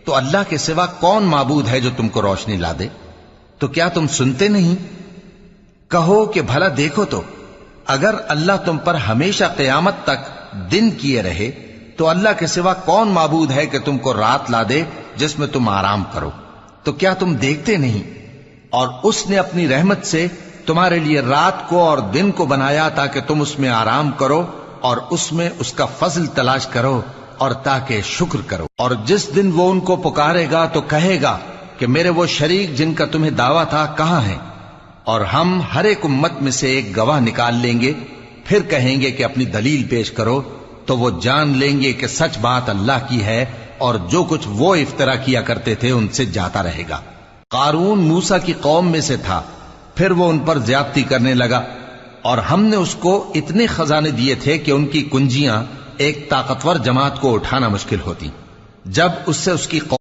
تو اللہ کے سوا کون معبود ہے جو تم کو روشنی لا دے؟ تو کیا تم سنتے نہیں؟ کہو کہ بھلا دیکھو تو، اگر اللہ تم پر ہمیشہ قیامت تک دن کیے رہے تو اللہ کے سوا کون معبود ہے کہ تم کو رات لا دے جس میں تم آرام کرو؟ تو کیا تم دیکھتے نہیں؟ اور اس نے اپنی رحمت سے تمہارے لیے رات کو اور دن کو بنایا تاکہ تم اس میں آرام کرو اور اس میں اس کا فضل تلاش کرو اور تاکہ شکر کرو۔ اور جس دن وہ ان کو پکارے گا تو کہے گا کہ میرے وہ شریک جن کا تمہیں دعویٰ تھا کہاں ہیں؟ اور ہم ہر ایک امت میں سے ایک گواہ نکال لیں گے، پھر کہیں گے کہ اپنی دلیل پیش کرو، تو وہ جان لیں گے کہ سچ بات اللہ کی ہے اور جو کچھ وہ افترا کیا کرتے تھے ان سے جاتا رہے گا۔ قارون موسیٰ کی قوم میں سے تھا، پھر وہ ان پر زیادتی کرنے لگا، اور ہم نے اس کو اتنے خزانے دیے تھے کہ ان کی کنجیاں ایک طاقتور جماعت کو اٹھانا مشکل ہوتی۔ جب اس سے اس کی